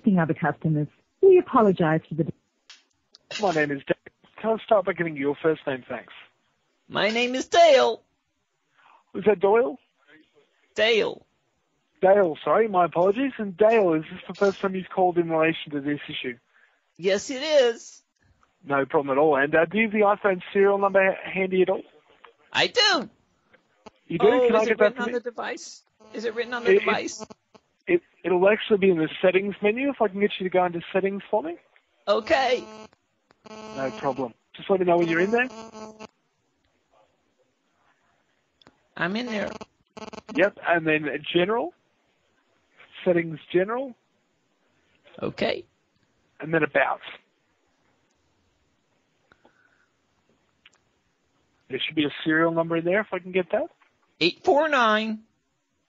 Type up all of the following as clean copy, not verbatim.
assisting other customers. We apologize for the... My name is Dale. Can I start by giving you your first name, thanks? My name is Dale. Was that Doyle? Dale. Dale, sorry, my apologies. And Dale, is this the first time you've called in relation to this issue? Yes, it is. No problem at all. And do you have the iPhone serial number handy at all? I do. You do? Oh, Can I is get it that written for on me? the device? Is it written on the device? It'll actually be in the settings menu, if I can get you to go into settings for me. Okay. No problem. Just let me know when you're in there. I'm in there. Yep, and then general. Settings general. Okay. And then about. There should be a serial number in there, if I can get that. 849.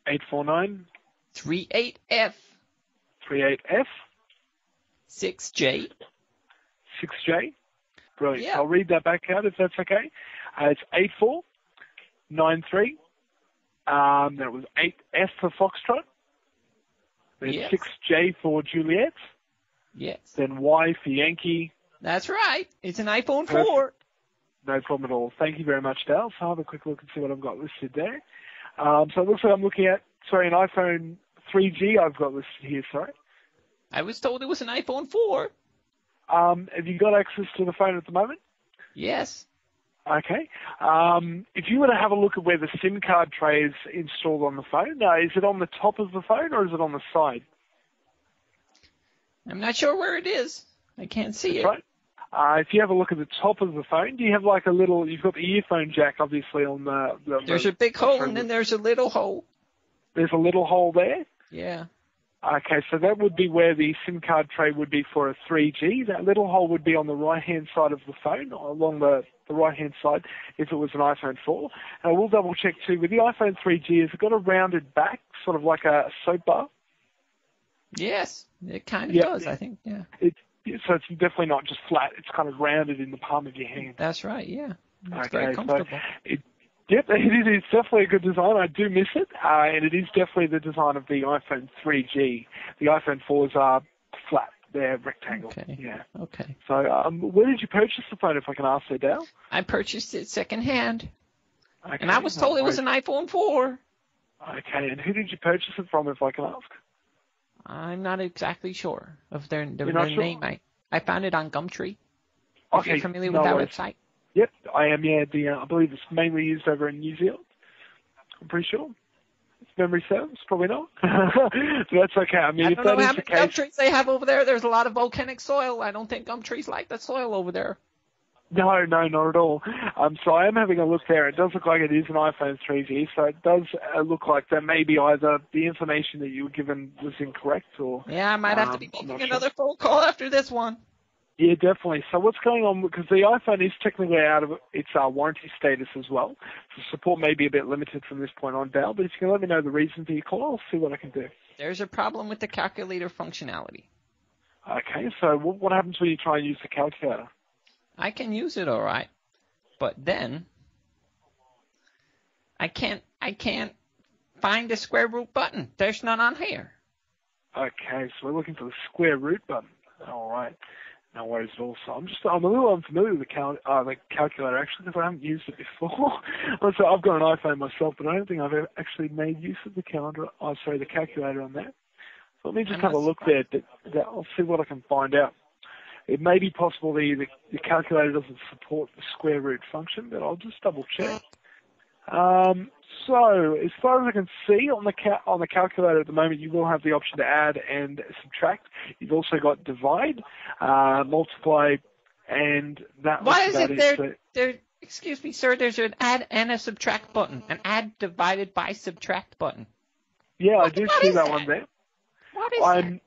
849. 38F. 38F. 6J. 6J. Brilliant. Yeah. I'll read that back out if that's okay. It's 8493. Then it was 8F for Foxtrot. Then Yes. 6J for Juliet. Yes. Then Y for Yankee. That's right. It's an iPhone Perfect. 4. No problem at all. Thank you very much, Dale. So I'll have a quick look and see what I've got listed there. So it looks like I'm looking at, an iPhone 3G I've got listed here, sorry. I was told it was an iPhone 4. Have you got access to the phone at the moment? Yes. Okay. If you were to have a look at where the SIM card tray is installed on the phone, is it on the top of the phone or is it on the side? I'm not sure where it is. I can't see That's it. right. If you have a look at the top of the phone, do you have like a little, you've got the earphone jack obviously on the There's a big hole and then there's a little hole. There's a little hole there? Yeah. Okay, so that would be where the SIM card tray would be for a 3G. That little hole would be on the right-hand side of the phone, along the right-hand side, if it was an iPhone 4. And I will double-check, too, with the iPhone 3G, has it got a rounded back, sort of like a soap bar? Yes, it kind of does, I think, yeah. So it's definitely not just flat. It's kind of rounded in the palm of your hand. That's right, yeah. It's Okay, very comfortable. So yep, it is definitely a good design. I do miss it, and it is definitely the design of the iPhone 3G. The iPhone 4s are flat. They're rectangle. Okay. Yeah. Okay. So where did you purchase the phone, if I can ask there, Dale? I purchased it secondhand, Okay, and I was told it was an iPhone 4. Okay, and who did you purchase it from, if I can ask? I'm not exactly sure of their You're not sure? name. I found it on Gumtree. Okay, If you're familiar with that worries. website. Yep, I am, yeah. I believe it's mainly used over in New Zealand. I'm pretty sure. If memory serves, probably not. So that's okay. I mean, I if don't that know is how the many gum case... trees they have over there. There's a lot of volcanic soil. I don't think gum trees like the soil over there. No, not at all. So I am having a look there. It does look like it is an iPhone 3G, so it does look like that maybe either the information that you were given was incorrect or... Yeah, I might have to be I'm making not another phone call after this one. Yeah, definitely. So what's going on, because the iPhone is technically out of its warranty status as well, so support may be a bit limited from this point on, Dale, but if you can let me know the reason for your call, I'll see what I can do. There's a problem with the calculator functionality. Okay, so what happens when you try and use the calculator? I can use it all right, but then I can't find the square root button. There's none on here. Okay, so we're looking for the square root button. All right. No worries at all. So I'm a little unfamiliar with the calculator actually, because I haven't used it before. So I've got an iPhone myself, but I don't think I've ever actually made use of the the calculator on that. So let me just have a look there. I'll see what I can find out. It may be possible the calculator doesn't support the square root function, but I'll just double check. So as far as I can see on the calculator at the moment, you will have the option to add and subtract. You've also got divide, multiply, and that. Why is it there? Excuse me, sir. There's an add and a subtract button. An add divided by subtract button. Yeah, I do see that one there. What is that?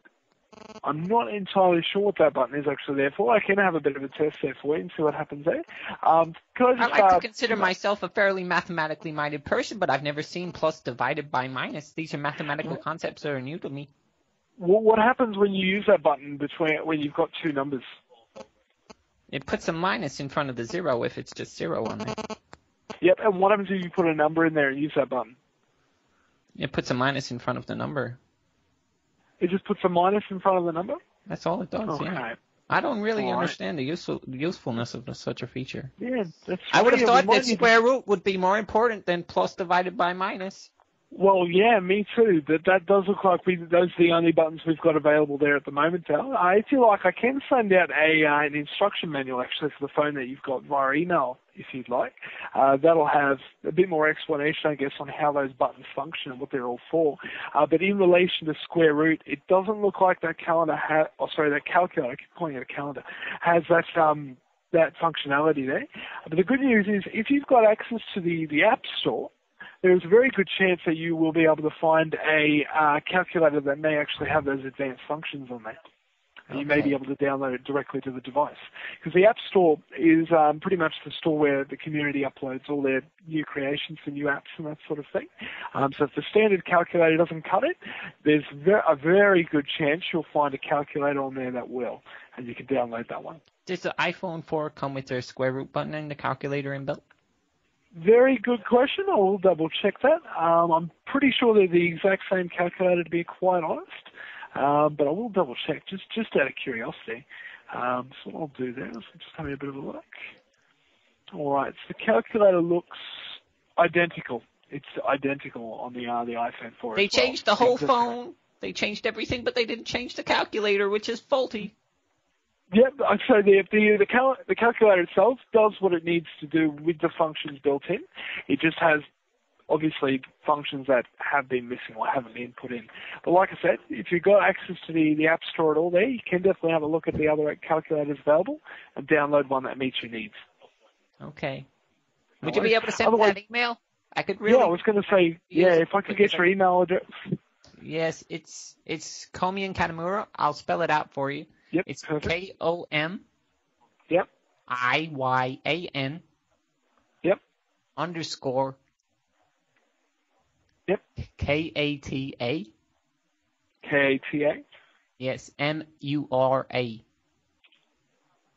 I'm not entirely sure what that button is actually there for. I can have a bit of a test there for you and see what happens there. I like to consider myself a fairly mathematically minded person, but I've never seen plus divided by minus. These are mathematical concepts that are new to me. What happens when you use that button when you've got two numbers? It puts a minus in front of the 0 if it's just 0 on there. Yep, and what happens if you put a number in there and use that button? It puts a minus in front of the number. It just puts a minus in front of the number? That's all it does, Okay. yeah. I don't really All right. understand the usefulness of such a feature. Yeah, that's I would have funny. thought that square root would be more important than plus divided by minus. Well, yeah, me too. That does look like those are the only buttons we've got available there at the moment, Al. If you like, I can send out an instruction manual, actually, for the phone that you've got via email, if you'd like. That'll have a bit more explanation, I guess, on how those buttons function and what they're all for. But in relation to square root, it doesn't look like that calculator, I keep calling it a calendar, has that functionality there. But the good news is, if you've got access to the App Store, there's a very good chance that you will be able to find a calculator that may actually have those advanced functions on there. And you may be able to download it directly to the device. Because the App Store is pretty much the store where the community uploads all their new creations for new apps and that sort of thing. So if the standard calculator doesn't cut it, there's a very good chance you'll find a calculator on there that will, and you can download that one. Does the iPhone 4 come with their square root button and the calculator inbuilt? Very good question. I will double check that. I'm pretty sure they're the exact same calculator, to be quite honest. But I will double check just out of curiosity. So what I'll do there is just having a bit of a look. All right. So the calculator looks identical. It's identical on the iPhone 4. They changed the whole phone. They changed everything, but they didn't change the calculator, which is faulty. Yep, so the calculator itself does what it needs to do with the functions built in. It just has, obviously, functions that have been missing or haven't been put in. But like I said, if you've got access to the App Store at all there, you can definitely have a look at the other calculators available and download one that meets your needs. Okay. Would you be able to send me that email? I could really... Yeah, I was going to say, if I could get your email address. Yes, it's Komian Katamura. I'll spell it out for you. Yep, it's perfect. KOM. Yep. IYAN. Yep. _ Yep. KATA. KATA. Yes, MURA.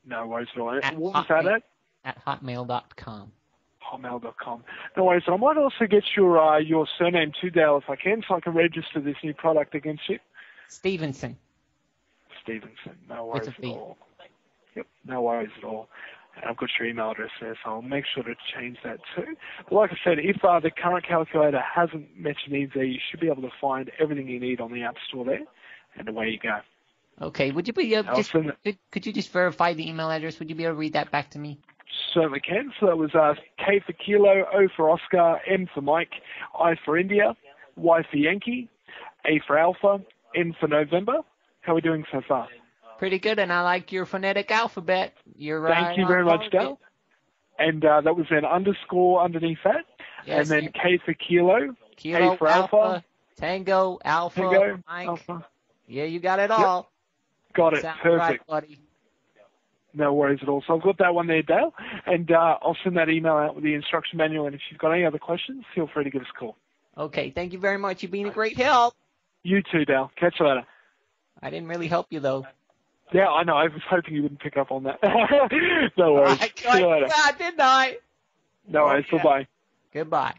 No worries at all. What was that at? At hotmail.com. Hotmail.com. No worries. And I might also get your surname too, Dale, if I can, so I can register this new product against you. Stevenson. No worries at all. Yep, no worries at all. And I've got your email address there, so I'll make sure to change that too. But like I said, if the current calculator hasn't met your needs there, you should be able to find everything you need on the App Store there, and away you go. Okay, would you be could you just verify the email address? Would you be able to read that back to me? Certainly can. So that was K for Kilo, O for Oscar, M for Mike, I for India, Y for Yankee, A for Alpha, N for November. How are we doing so far? Pretty good, and I like your phonetic alphabet. Thank you very much, Dale. And that was an underscore underneath that. Yes, and then K for Kilo, A for Alpha, Tango, Alpha, Mike. Alpha. Yeah, you got it all. Yep. Got it. Sounds Perfect. right, buddy. No worries at all. So I've got that one there, Dale. And I'll send that email out with the instruction manual. And if you've got any other questions, feel free to give us a call. Okay, thank you very much. You've been a great help. You too, Dale. Catch you later. I didn't really help you, though. Yeah, I know. I was hoping you wouldn't pick up on that. No worries. See you later. God, didn't I? No worries. Bye-bye. Goodbye.